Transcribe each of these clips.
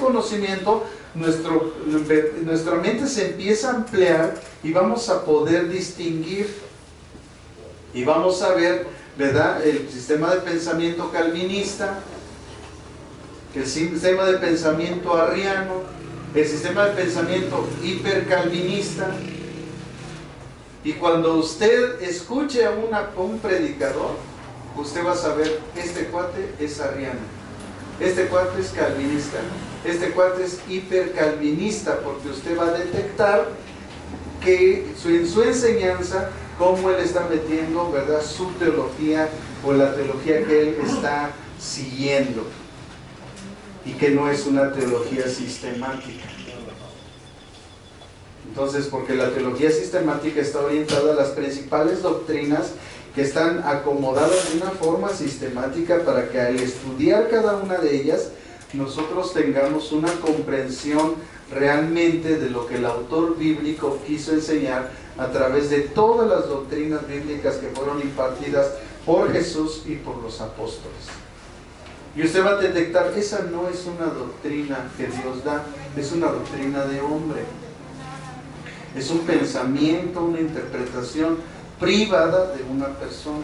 conocimiento, nuestra mente se empieza a ampliar y vamos a poder distinguir y vamos a ver, ¿verdad?, el sistema de pensamiento calvinista, el sistema de pensamiento arriano, el sistema de pensamiento hipercalvinista. Y cuando usted escuche a un predicador, usted va a saber, este cuate es arriano, este cuate es calvinista, este cuate es hipercalvinista, porque usted va a detectar que en su enseñanza, cómo él está metiendo, ¿verdad?, su teología o la teología que él está siguiendo, y que no es una teología sistemática. Entonces, porque la teología sistemática está orientada a las principales doctrinas que están acomodadas de una forma sistemática para que al estudiar cada una de ellas, nosotros tengamos una comprensión realmente de lo que el autor bíblico quiso enseñar a través de todas las doctrinas bíblicas que fueron impartidas por Jesús y por los apóstoles. Y usted va a detectar, esa no es una doctrina que Dios da, es una doctrina de hombre. Es un pensamiento, una interpretación privada de una persona.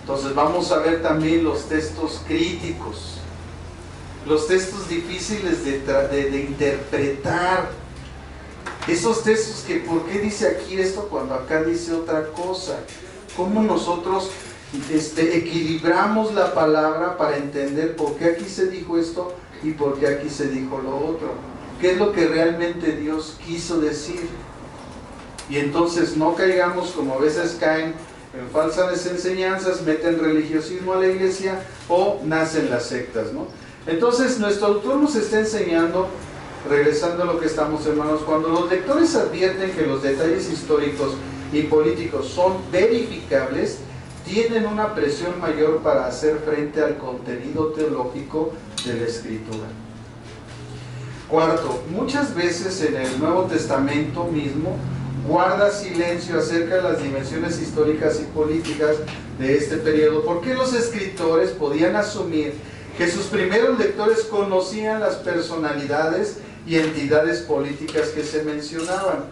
Entonces vamos a ver también los textos críticos, los textos difíciles de interpretar, esos textos que ¿por qué dice aquí esto cuando acá dice otra cosa? ¿Cómo nosotros equilibramos la palabra para entender por qué aquí se dijo esto y por qué aquí se dijo lo otro? ¿Qué es lo que realmente Dios quiso decir? Y entonces no caigamos como a veces caen en falsas enseñanzas, meten religiosismo a la iglesia o nacen las sectas, ¿no? Entonces nuestro autor nos está enseñando, regresando a lo que estamos, hermanos, cuando los lectores advierten que los detalles históricos y políticos son verificables, tienen una presión mayor para hacer frente al contenido teológico de la Escritura. Cuarto, muchas veces en el Nuevo Testamento mismo guarda silencio acerca de las dimensiones históricas y políticas de este periodo, porque los escritores podían asumir que sus primeros lectores conocían las personalidades y entidades políticas que se mencionaban.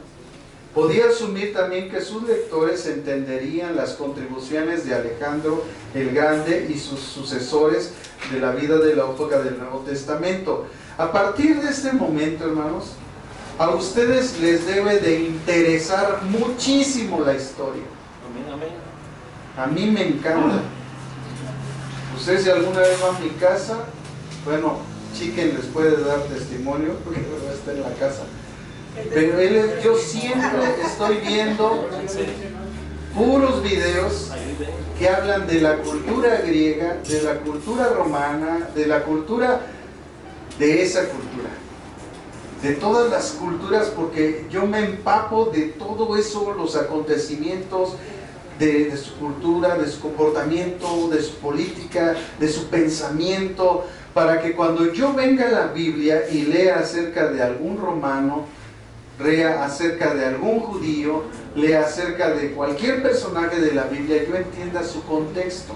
Podía asumir también que sus lectores entenderían las contribuciones de Alejandro el Grande y sus sucesores de la vida de la época del Nuevo Testamento. A partir de este momento, hermanos, a ustedes les debe de interesar muchísimo la historia. A mí me encanta. Ustedes si alguna vez van a mi casa, bueno, Chiquen les puede dar testimonio, porque no está en la casa. Pero yo siempre estoy viendo puros videos que hablan de la cultura griega, de la cultura romana, de la cultura de esa cultura, de todas las culturas, porque yo me empapo de todo eso, los acontecimientos de su cultura, de su comportamiento, de su política, de su pensamiento, para que cuando yo venga a la Biblia y lea acerca de algún romano, lea acerca de algún judío, lea acerca de cualquier personaje de la Biblia, yo entienda su contexto.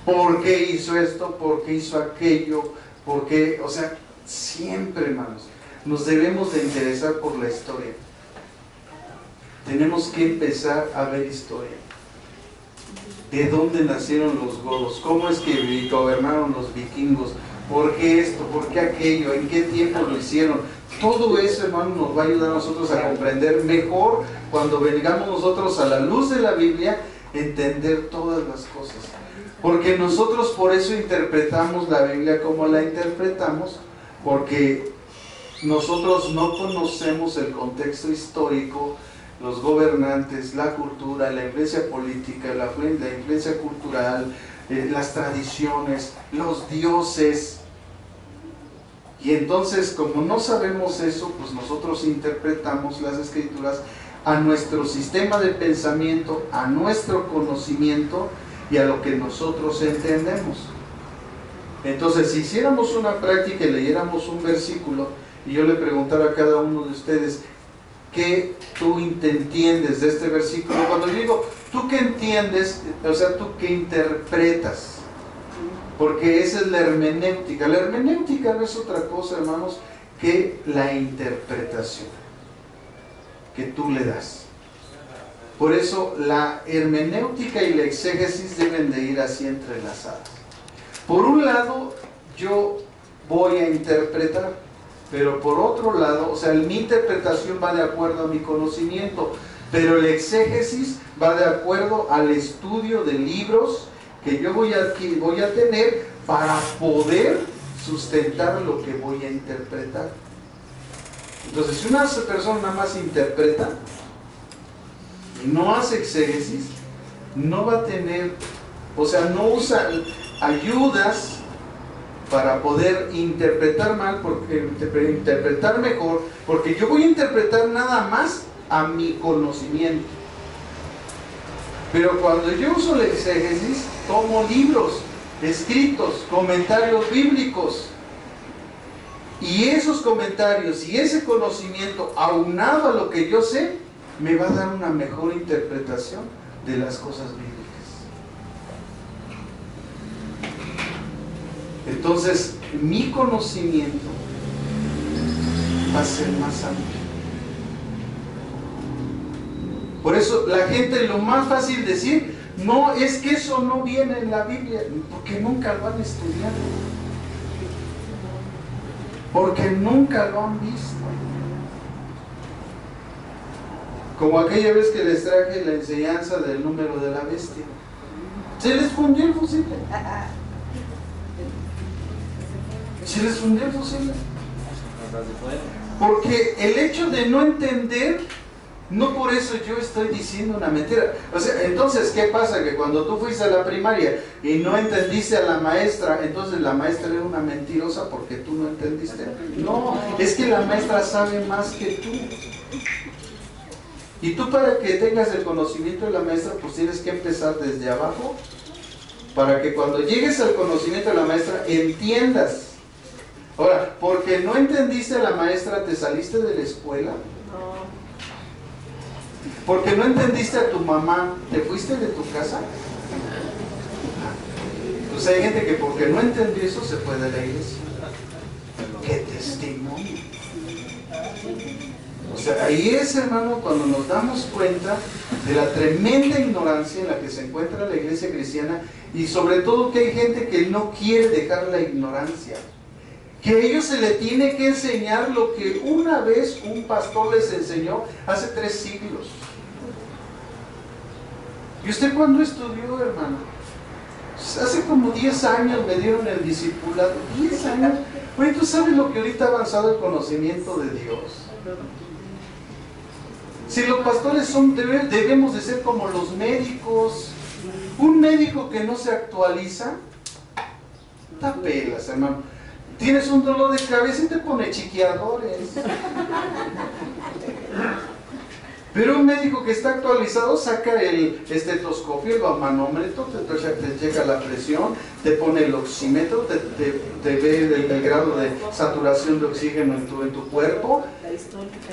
¿Por qué hizo esto? ¿Por qué hizo aquello? ¿Por qué? O sea, siempre, hermanos, nos debemos de interesar por la historia. Tenemos que empezar a ver historia. ¿De dónde nacieron los godos? ¿Cómo es que gobernaron los vikingos? ¿Por qué esto? ¿Por qué aquello? ¿En qué tiempo lo hicieron? Todo eso, hermano, nos va a ayudar a nosotros a comprender mejor cuando vengamos nosotros a la luz de la Biblia, entender todas las cosas. Porque nosotros por eso interpretamos la Biblia como la interpretamos, porque nosotros no conocemos el contexto histórico, los gobernantes, la cultura, la influencia política, la influencia cultural, las tradiciones, los dioses. Y entonces, como no sabemos eso, pues nosotros interpretamos las Escrituras a nuestro sistema de pensamiento, a nuestro conocimiento y a lo que nosotros entendemos. Entonces, si hiciéramos una práctica y leyéramos un versículo, y yo le preguntara a cada uno de ustedes, ¿qué tú entiendes de este versículo? Cuando yo digo, ¿tú qué entiendes? O sea, ¿tú qué interpretas? porque esa es la hermenéutica. La hermenéutica no es otra cosa, hermanos, que la interpretación que tú le das. Por eso la hermenéutica y la exégesis deben de ir así entrelazadas. Por un lado, yo voy a interpretar, pero por otro lado, o sea, mi interpretación va de acuerdo a mi conocimiento, pero la exégesis va de acuerdo al estudio de libros que yo voy a tener para poder sustentar lo que voy a interpretar. Entonces, si una persona nada más interpreta y no hace exégesis, no va a tener, o sea, no usa ayudas para poder interpretar interpretar mejor, porque yo voy a interpretar nada más a mi conocimiento. Pero cuando yo uso la exégesis, tomo libros, escritos, comentarios bíblicos, y esos comentarios y ese conocimiento aunado a lo que yo sé, me va a dar una mejor interpretación de las cosas bíblicas. Entonces, mi conocimiento va a ser más amplio. Por eso la gente, lo más fácil decir, no, es que eso no viene en la Biblia, porque nunca lo han estudiado, porque nunca lo han visto. Como aquella vez que les traje la enseñanza del número de la bestia, se les fundió el fusible. Se les fundió el fusible. Porque el hecho de no entender, no por eso yo estoy diciendo una mentira. O sea, entonces, ¿qué pasa? Que cuando tú fuiste a la primaria y no entendiste a la maestra, entonces la maestra era una mentirosa porque tú no entendiste. No, es que la maestra sabe más que tú. Y tú, para que tengas el conocimiento de la maestra, pues tienes que empezar desde abajo, para que cuando llegues al conocimiento de la maestra entiendas. Ahora, porque no entendiste a la maestra, ¿te saliste de la escuela? No. Porque no entendiste a tu mamá, ¿te fuiste de tu casa? Pues hay gente que porque no entendió eso se fue de la iglesia. ¡Qué testimonio! O sea, ahí es, hermano, cuando nos damos cuenta de la tremenda ignorancia en la que se encuentra la iglesia cristiana, y sobre todo que hay gente que no quiere dejar la ignorancia, que a ellos se le tiene que enseñar lo que una vez un pastor les enseñó hace 3 siglos. ¿Y usted cuándo estudió, hermano? Hace como 10 años me dieron el discipulado. 10 años. Oye, ¿tú sabes lo que ahorita ha avanzado el conocimiento de Dios? Si los pastores debemos de ser como los médicos. Un médico que no se actualiza, da pelas, hermano. Tienes un dolor de cabeza y te pone chequeadores. Pero un médico que está actualizado saca el estetoscopio, el manómetro, te checa la presión, te pone el oxímetro, te ve el grado de saturación de oxígeno en tu cuerpo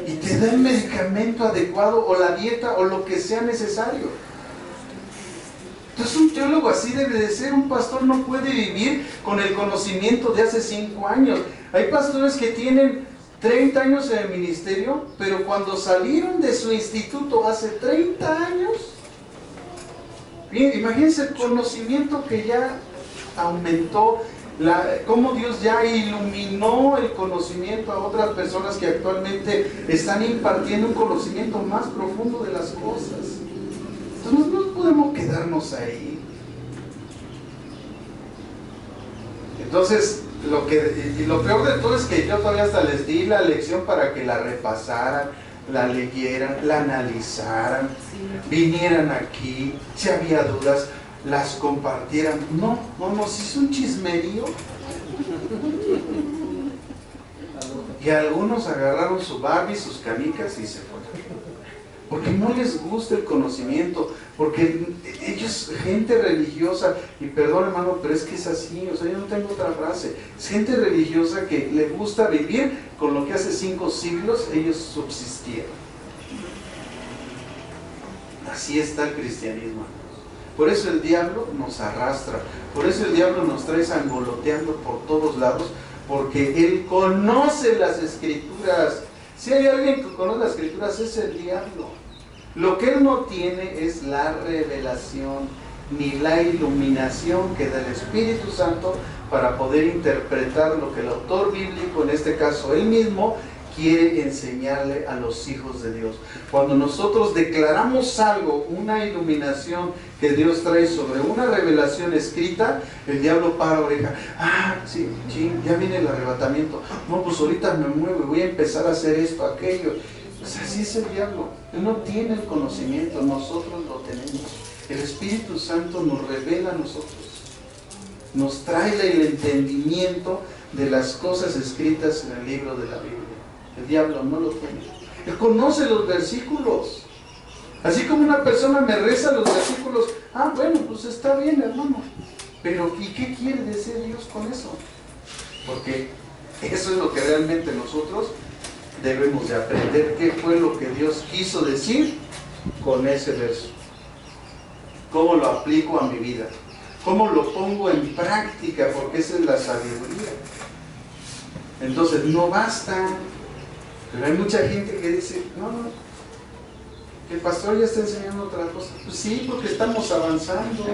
y te da el medicamento adecuado o la dieta o lo que sea necesario. Entonces un teólogo así debe de ser. Un pastor no puede vivir con el conocimiento de hace 5 años. Hay pastores que tienen 30 años en el ministerio, pero cuando salieron de su instituto hace 30 años, imagínense el conocimiento que ya aumentó, cómo Dios ya iluminó el conocimiento a otras personas que actualmente están impartiendo un conocimiento más profundo de las cosas. Entonces no podemos quedarnos ahí. Entonces, lo peor de todo es que yo todavía hasta les di la lección para que la repasaran, la leyeran, la analizaran, vinieran aquí, si había dudas, las compartieran. No, si es un chismerío. Y algunos agarraron su Barbie, sus canicas y se fueron. Porque no les gusta el conocimiento, porque ellos, gente religiosa, y perdón, hermano, pero es que es así, o sea, yo no tengo otra frase, es gente religiosa que le gusta vivir con lo que hace 5 siglos ellos subsistieron. Así está el cristianismo. Por eso el diablo nos arrastra, por eso el diablo nos trae sangoloteando por todos lados, porque él conoce las Escrituras. Si hay alguien que conoce las Escrituras, es el diablo. Lo que él no tiene es la revelación ni la iluminación que da el Espíritu Santo para poder interpretar lo que el autor bíblico, en este caso él mismo, quiere enseñarle a los hijos de Dios. Cuando nosotros declaramos algo, una iluminación que Dios trae sobre una revelación escrita, el diablo para oreja. Ah, sí, ya viene el arrebatamiento. No, pues ahorita me muevo y voy a empezar a hacer esto, aquello. Pues así es el diablo. Él no tiene el conocimiento, nosotros lo tenemos. El Espíritu Santo nos revela a nosotros. Nos trae el entendimiento de las cosas escritas en el libro de la Biblia. El diablo no lo tiene. Él conoce los versículos. Así como una persona me reza los versículos, ah, bueno, pues está bien, hermano. Pero, ¿y qué quiere decir Dios con eso? Porque eso es lo que realmente nosotros debemos de aprender. ¿Qué fue lo que Dios quiso decir con ese verso? ¿Cómo lo aplico a mi vida? ¿Cómo lo pongo en práctica? Porque esa es la sabiduría. Entonces, no basta. Pero hay mucha gente que dice, no, que el pastor ya está enseñando otra cosa. Pues sí, porque estamos avanzando.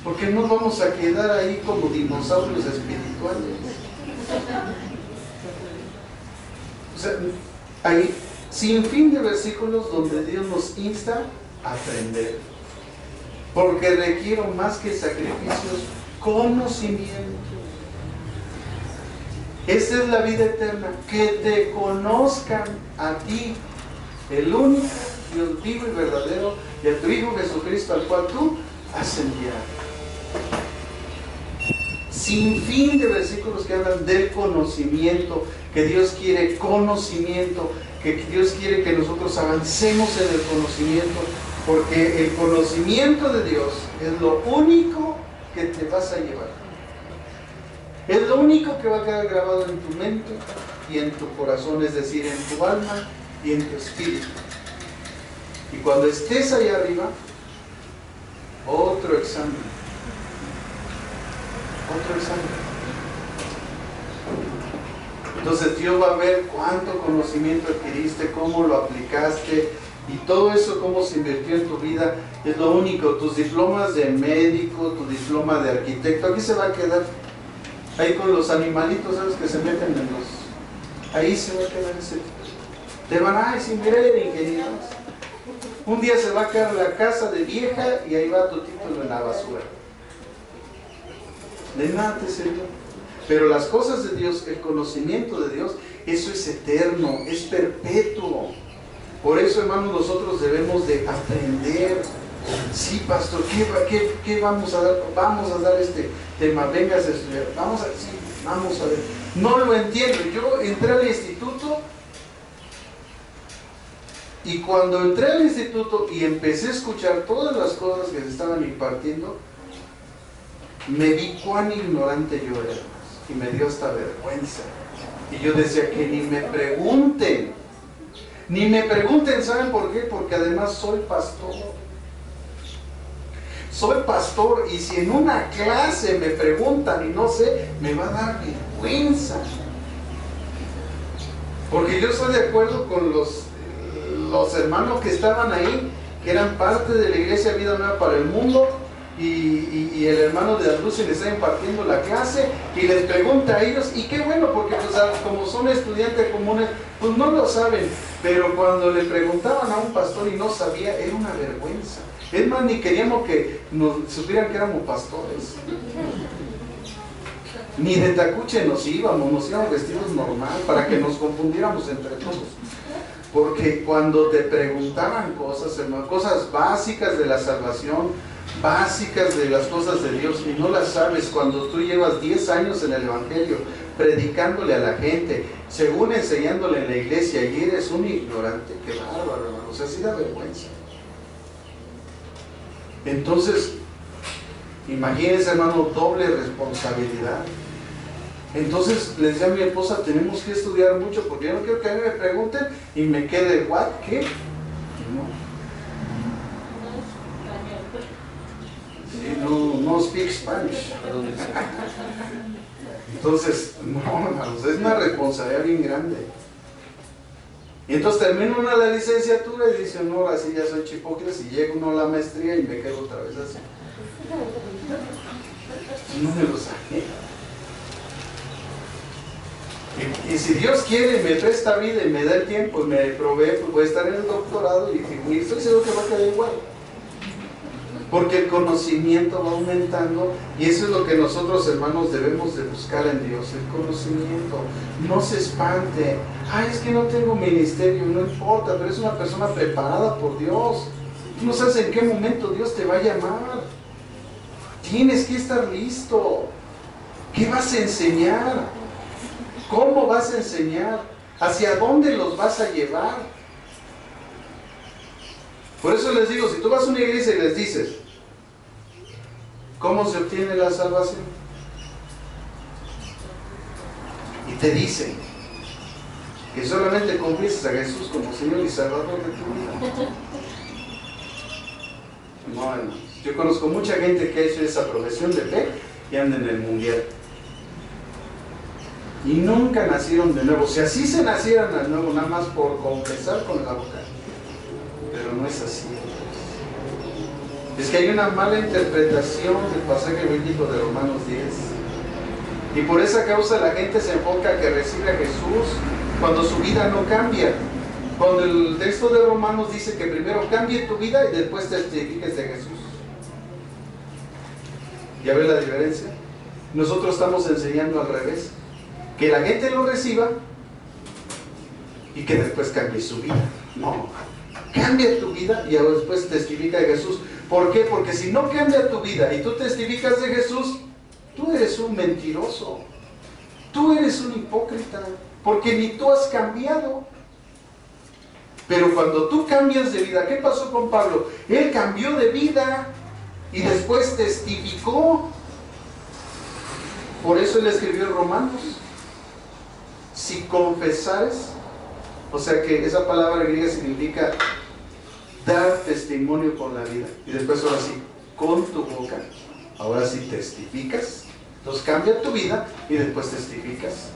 Porque no vamos a quedar ahí como dinosaurios espirituales. O sea, hay sin fin de versículos donde Dios nos insta a aprender. Porque requiero más que sacrificios, conocimiento. Esa es la vida eterna, que te conozcan a ti, el único Dios vivo y verdadero, y a tu Hijo Jesucristo, al cual tú has enviado. Sin fin de versículos que hablan del conocimiento, que Dios quiere conocimiento, que Dios quiere que nosotros avancemos en el conocimiento, porque el conocimiento de Dios es lo único que te vas a llevar. Es lo único que va a quedar grabado en tu mente y en tu corazón, es decir, en tu alma y en tu espíritu. Y cuando estés allá arriba, otro examen. Otro examen. Entonces Dios va a ver cuánto conocimiento adquiriste, cómo lo aplicaste y todo eso, cómo se invirtió en tu vida. Es lo único. Tus diplomas de médico, tu diploma de arquitecto, aquí se va a quedar. Ahí con los animalitos, ¿sabes? Que se meten en los... Ahí se va a quedar ese... Te van a decir, mira, de ingenieros. Un día se va a quedar la casa de vieja y ahí va tu título en la basura. De nada te sirve. Pero las cosas de Dios, el conocimiento de Dios, eso es eterno, es perpetuo. Por eso, hermanos, nosotros debemos de aprender. Sí, pastor, ¿qué vamos a dar? Vamos a dar este tema, vengas a estudiar. Vamos a ver. No lo entiendo. Yo entré al instituto y cuando entré al instituto y empecé a escuchar todas las cosas que se estaban impartiendo, me vi cuán ignorante yo era y me dio hasta vergüenza. Y yo decía que ni me pregunten, ¿saben por qué? Porque además soy pastor. Soy pastor y si en una clase me preguntan y no sé, me va a dar vergüenza. Porque yo estoy de acuerdo con los hermanos que estaban ahí, que eran parte de la Iglesia Vida Nueva para el Mundo, y el hermano de Andrús le está impartiendo la clase y les pregunta a ellos, y qué bueno, porque pues, como son estudiantes comunes, pues no lo saben, pero cuando le preguntaban a un pastor y no sabía, era una vergüenza. Es más, ni queríamos que nos supieran que éramos pastores. Ni de tacuche nos íbamos vestidos normal para que nos confundiéramos entre todos. Porque cuando te preguntaban cosas, hermano, cosas básicas de la salvación, básicas de las cosas de Dios, y no las sabes, cuando tú llevas 10 años en el Evangelio, predicándole a la gente, según enseñándole en la iglesia, y eres un ignorante, qué bárbaro, hermano, o sea, sí da vergüenza. Entonces, imagínense, hermano, doble responsabilidad. Entonces le decía a mi esposa, tenemos que estudiar mucho porque yo no quiero que a mí me pregunten y me quede, ¿what? ¿Qué? No. no speak Spanish. Entonces, no, hermanos, es una responsabilidad bien grande. Y entonces termina uno la licenciatura y dice, no, ahora sí ya soy chipócrates, y llega uno a la maestría y me quedo otra vez así. No me lo saqué. Y si Dios quiere, me presta vida y me da el tiempo y me provee, pues voy a estar en el doctorado y estoy seguro que va a quedar igual. Porque el conocimiento va aumentando y eso es lo que nosotros, hermanos, debemos de buscar en Dios, el conocimiento. No se espante. Ay, es que no tengo ministerio, no importa, pero es una persona preparada por Dios. Tú no sabes en qué momento Dios te va a llamar. Tienes que estar listo. ¿Qué vas a enseñar? ¿Cómo vas a enseñar? ¿Hacia dónde los vas a llevar? Por eso les digo, si tú vas a una iglesia y les dices, ¿cómo se obtiene la salvación? Y te dicen que solamente confieses a Jesús como Señor y Salvador de tu vida. No, hermanos. Yo conozco mucha gente que ha hecho esa profesión de fe y anda en el mundial. Y nunca nacieron de nuevo. Si así se nacieran de nuevo, nada más por confesar con la boca. Pero no es así. Es que hay una mala interpretación del pasaje bíblico de Romanos 10. Y por esa causa la gente se enfoca a que recibe a Jesús cuando su vida no cambia. Cuando el texto de Romanos dice que primero cambie tu vida y después testifiques de Jesús. ¿Ya ves la diferencia? Nosotros estamos enseñando al revés. Que la gente lo reciba y que después cambie su vida. No. Cambia tu vida y después testifica de Jesús. ¿Por qué? Porque si no cambia tu vida y tú testificas de Jesús, tú eres un mentiroso. Tú eres un hipócrita. Porque ni tú has cambiado. Pero cuando tú cambias de vida, ¿qué pasó con Pablo? Él cambió de vida y después testificó. Por eso él escribió en Romanos. Si confesares, o sea que esa palabra griega significa dar testimonio con la vida. Y después ahora sí, con tu boca, ahora sí testificas. Entonces cambia tu vida y después testificas.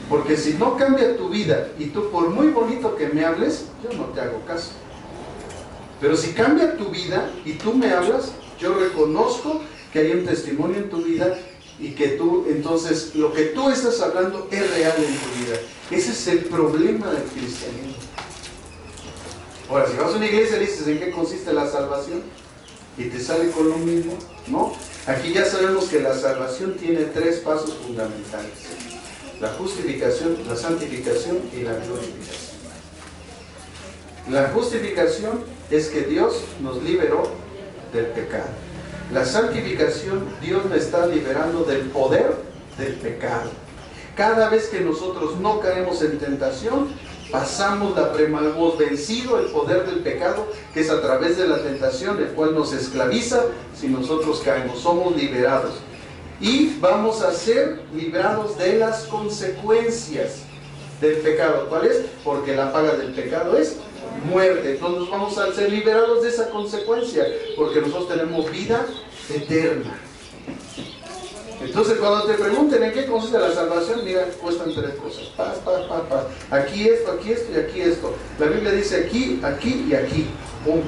Porque si no cambia tu vida y tú por muy bonito que me hables, yo no te hago caso. Pero si cambia tu vida y tú me hablas, yo reconozco que hay un testimonio en tu vida y que tú, entonces, lo que tú estás hablando es real en tu vida. Ese es el problema del cristianismo. Ahora, si vas a una iglesia y dices en qué consiste la salvación y te sale con lo mismo, ¿no? Aquí ya sabemos que la salvación tiene 3 pasos fundamentales: la justificación, la santificación y la glorificación. La justificación es que Dios nos liberó del pecado. La santificación, Dios me está liberando del poder del pecado. Cada vez que nosotros no caemos en tentación, pasamos la prueba, hemos vencido el poder del pecado, que es a través de la tentación, el cual nos esclaviza. Si nosotros caemos, somos liberados. Y vamos a ser librados de las consecuencias del pecado. ¿Cuál es? Porque la paga del pecado es muerte. Entonces vamos a ser liberados de esa consecuencia, porque nosotros tenemos vida eterna. Entonces cuando te pregunten en qué consiste la salvación, mira, cuestan 3 cosas. Paz. Aquí esto y aquí esto. La Biblia dice aquí, aquí y aquí. ¡Pum!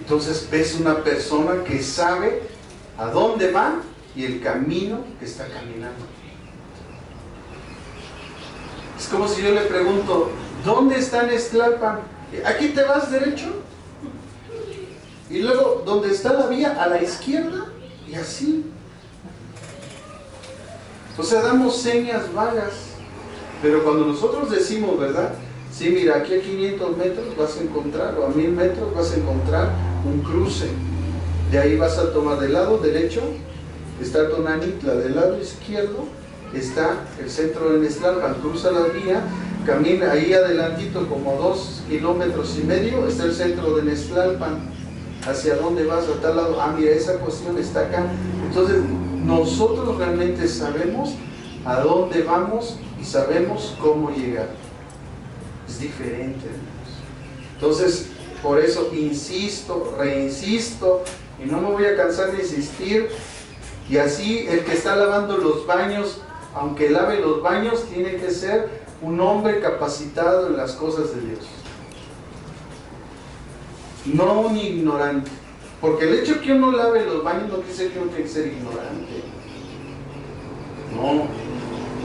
Entonces ves una persona que sabe a dónde va y el camino que está caminando. Es como si yo le pregunto, ¿dónde está Nextlalpan? ¿Aquí te vas derecho? Y luego, ¿dónde está la vía? A la izquierda, y así. O sea, damos señas vagas. Pero cuando nosotros decimos, ¿verdad? Sí, mira, aquí a 500 metros vas a encontrar, o a 1000 metros vas a encontrar un cruce. De ahí vas a tomar del lado derecho, está Tonanitla, del lado izquierdo está el centro de Nextlalpan. Cruza la vía, camina ahí adelantito como 2,5 kilómetros, está el centro de Nextlalpan. ¿Hacia dónde vas? A tal lado. Ah, mira, esa cuestión está acá. Entonces, nosotros realmente sabemos a dónde vamos y sabemos cómo llegar. Es diferente, hermanos. Entonces, Por eso insisto, reinsisto, y no me voy a cansar de insistir. Y así el que está lavando los baños, aunque lave los baños, tiene que ser un hombre capacitado en las cosas de Dios. No un ignorante. Porque el hecho que uno lave los baños no quiere decir que uno tiene que ser ignorante. No.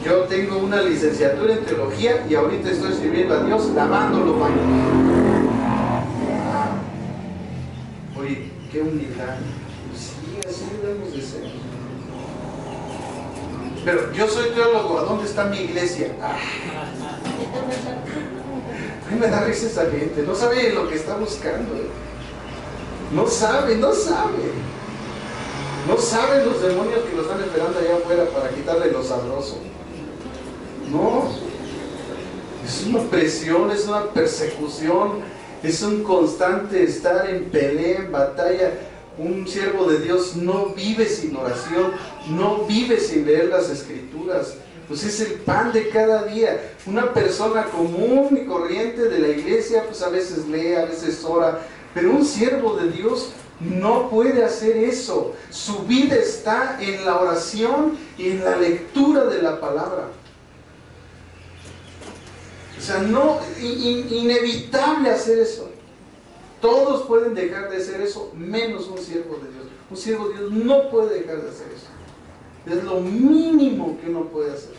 Yo tengo una licenciatura en teología y ahorita estoy sirviendo a Dios lavando los baños. Oye, qué humildad. Sí, así debemos de ser. Pero yo soy teólogo, ¿a dónde está mi iglesia? A mí me da risa esa gente, no sabe lo que está buscando. No sabe. No saben los demonios que lo están esperando allá afuera para quitarle lo sabroso. No. Es una presión, es una persecución, es un constante estar en pelea, en batalla. Un siervo de Dios no vive sin oración, no vive sin leer las Escrituras. Pues es el pan de cada día. Una persona común y corriente de la iglesia, pues a veces lee, a veces ora, pero un siervo de Dios no puede hacer eso. Su vida está en la oración y en la lectura de la palabra. O sea, no, inevitable hacer eso. Todos pueden dejar de hacer eso, menos un siervo de Dios. Un siervo de Dios no puede dejar de hacer eso. Es lo mínimo que uno puede hacer.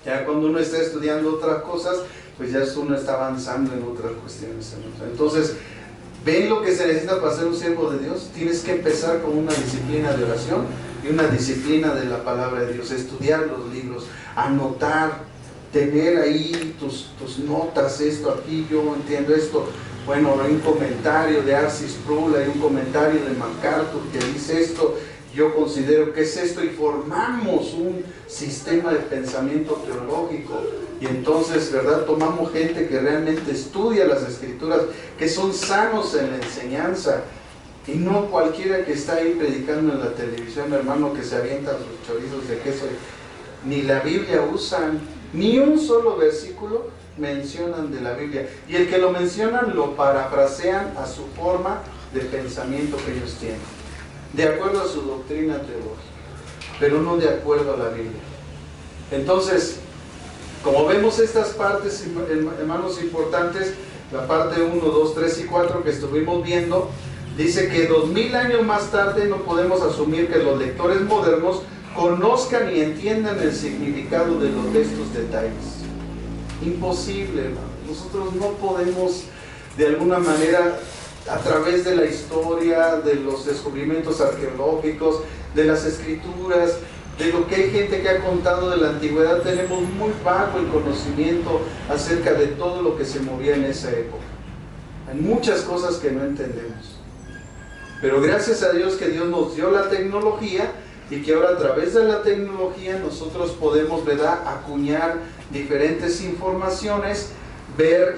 Ya cuando uno está estudiando otras cosas, pues ya uno está avanzando en otras cuestiones. Entonces, ¿ven lo que se necesita para ser un siervo de Dios? Tienes que empezar con una disciplina de oración y una disciplina de la palabra de Dios. Estudiar los libros, anotar, tener ahí tus notas, esto aquí, yo entiendo esto. Bueno, hay un comentario de R.C. Sproul, hay un comentario de MacArthur que dice esto, yo considero que es esto, y formamos un sistema de pensamiento teológico. Y entonces, ¿verdad? Tomamos gente que realmente estudia las Escrituras, que son sanos en la enseñanza, y no cualquiera que está ahí predicando en la televisión, hermano, que se avientan sus chorizos de queso. Ni la Biblia usan, ni un solo versículo mencionan de la Biblia, y el que lo mencionan lo parafrasean a su forma de pensamiento que ellos tienen, de acuerdo a su doctrina teológica, pero no de acuerdo a la Biblia. Entonces, como vemos estas partes, hermanos, importantes, la parte 1, 2, 3 y 4 que estuvimos viendo, dice que 2000 años más tarde no podemos asumir que los lectores modernos conozcan y entiendan el significado de estos detalles. Imposible, hermano. Nosotros no podemos, de alguna manera, a través de la historia, de los descubrimientos arqueológicos, de las Escrituras, de lo que hay gente que ha contado de la antigüedad, tenemos muy vago el conocimiento acerca de todo lo que se movía en esa época. Hay muchas cosas que no entendemos. Pero gracias a Dios que Dios nos dio la tecnología, y que ahora a través de la tecnología nosotros podemos, ¿verdad?, acuñar diferentes informaciones, ver